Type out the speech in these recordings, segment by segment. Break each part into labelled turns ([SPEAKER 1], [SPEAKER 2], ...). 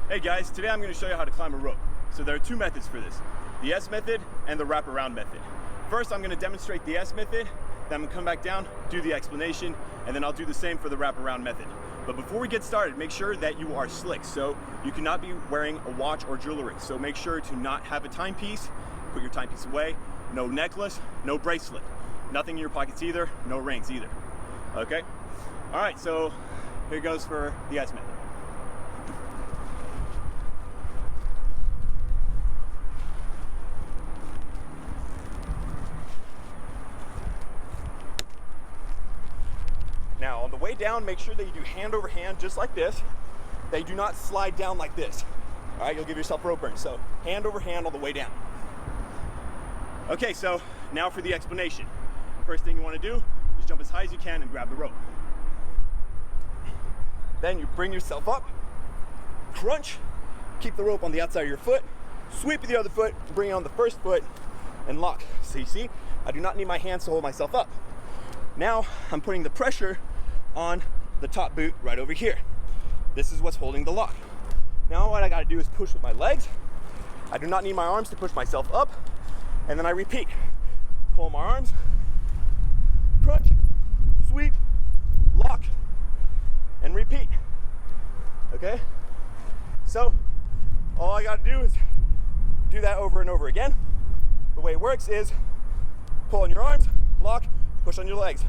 [SPEAKER 1] Hey guys, today I'm going to show you how to climb a rope. So there are two methods for this, the S method and the wraparound method. First, I'm going to demonstrate the S method, then I'm going to come back down, do the explanation, and then I'll do the same for the wraparound method. But before we get started, make sure that you are slick. So you cannot be wearing a watch or jewelry. So make sure to not have a timepiece, put your timepiece away, no necklace, no bracelet, nothing in your pockets either, no rings either. Okay? All right, so here goes for the S method. Now, on the way down, make sure that you do hand over hand, just like this. That you do not slide down like this. All right, you'll give yourself rope burn. So, hand over hand all the way down. Okay, so now for the explanation. First thing you want to do is jump as high as you can and grab the rope. Then you bring yourself up, crunch, keep the rope on the outside of your foot, sweep with the other foot, bring it on the first foot, and lock. So you see, I do not need my hands to hold myself up. Now, I'm putting the pressure on the top boot right over here. This is what's holding the lock. Now what I gotta do is push with my legs. I do not need my arms to push myself up. And then I repeat. Pull my arms, crunch, sweep, lock, and repeat. Okay? So, all I gotta do is do that over and over again. The way it works is pull on your arms, lock, push on your legs.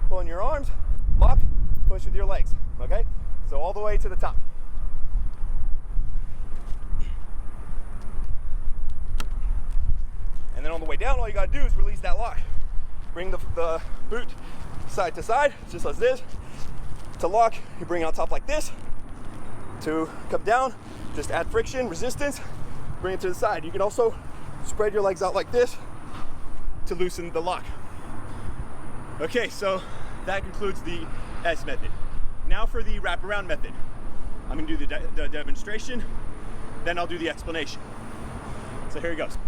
[SPEAKER 1] Pull on your arms, lock, push with your legs, okay? So all the way to the top. And then on the way down, all you gotta do is release that lock. Bring the boot side to side, just like this. To lock, you bring it on top like this. To come down, just add friction, resistance, bring it to the side. You can also spread your legs out like this to loosen the lock. Okay, so that concludes the S method. Now for the wraparound method. I'm gonna do the demonstration, then I'll do the explanation. So here it goes.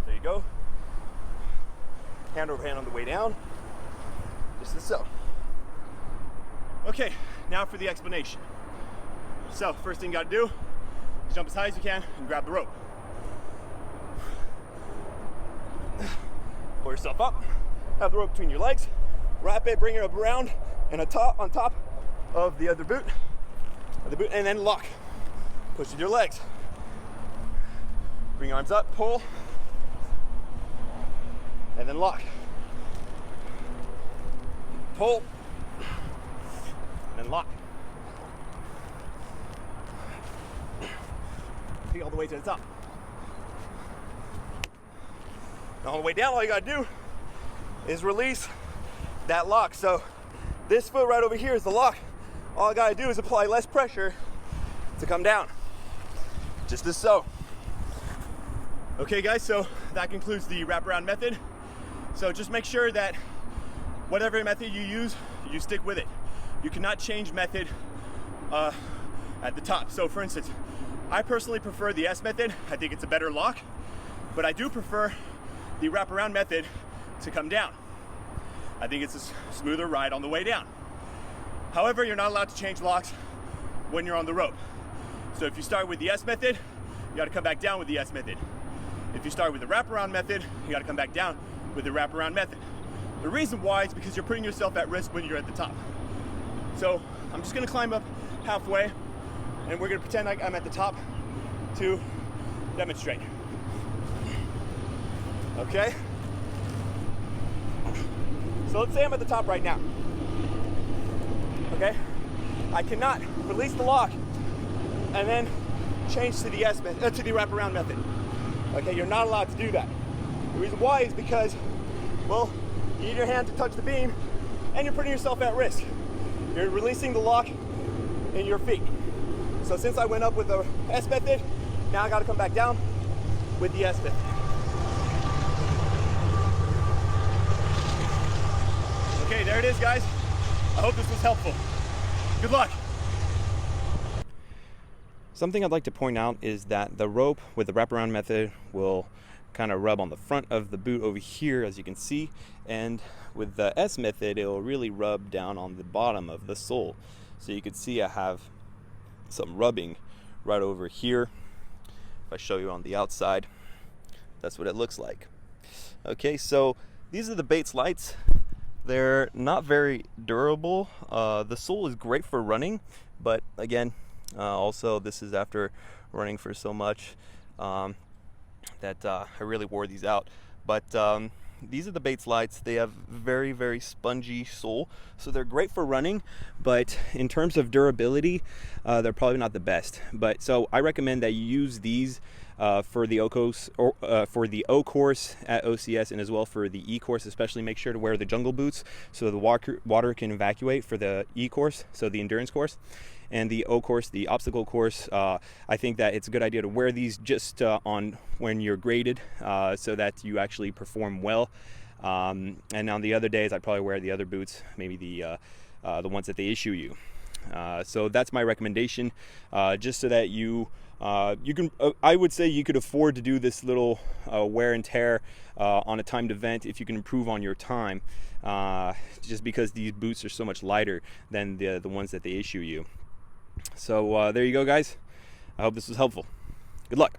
[SPEAKER 1] There you go. Hand over hand on the way down, just as so. Okay, now for the explanation. So, first thing you gotta do is jump as high as you can and grab the rope. Pull yourself up, have the rope between your legs, wrap it, bring it up around, and on top of the other boot, and then lock. Push with your legs. Bring your arms up, pull, and then lock. Pull, and then lock. Take all the way to the top. Now on the way down, all you gotta do is release that lock. So this foot right over here is the lock. All I gotta do is apply less pressure to come down. Just as so. Okay guys, so that concludes the wraparound method. So just make sure that whatever method you use, you stick with it. You cannot change method at the top. So for instance, I personally prefer the S method. I think it's a better lock, but I do prefer the wraparound method to come down. I think it's a smoother ride on the way down. However, you're not allowed to change locks when you're on the rope. So if you start with the S method, you gotta come back down with the S method. If you start with the wraparound method, you gotta come back down with the wraparound method. The reason why is because you're putting yourself at risk when you're at the top. So I'm just gonna climb up halfway and we're gonna pretend like I'm at the top to demonstrate. Okay? So let's say I'm at the top right now. Okay? I cannot release the lock and then change to the to the wraparound method. Okay, you're not allowed to do that. The reason why is because, well, you need your hand to touch the beam and you're putting yourself at risk. You're releasing the lock in your feet. So since I went up with the S method, now I gotta come back down with the S method. Okay, there it is, guys. I hope this was helpful. Good luck. Something I'd like to point out is that the rope with the wraparound method will kind of rub on the front of the boot over here, as you can see, and with the S method it will really rub down on the bottom of the sole. So you can see I have some rubbing right over here. If I show you on the outside, that's what it looks like. Okay, so these are the Bates lights. They're not very durable. The sole is great for running, but again, also this is after running for so much that I really wore these out. But these are the Bates lights. They have very, very spongy sole, so they're great for running, but in terms of durability, they're probably not the best. But so I recommend that you use these for the O course, or for the O course at OCS, and as well for the E course. Especially make sure to wear the jungle boots so the water can evacuate for the E course, so the endurance course. And the O course, the obstacle course, I think that it's a good idea to wear these just on when you're graded, so that you actually perform well. And on the other days, I'd probably wear the other boots, maybe the ones that they issue you. So that's my recommendation, just so that you can. I would say you could afford to do this little wear and tear on a timed event if you can improve on your time, just because these boots are so much lighter than the ones that they issue you. So there you go, guys. I hope this was helpful. Good luck.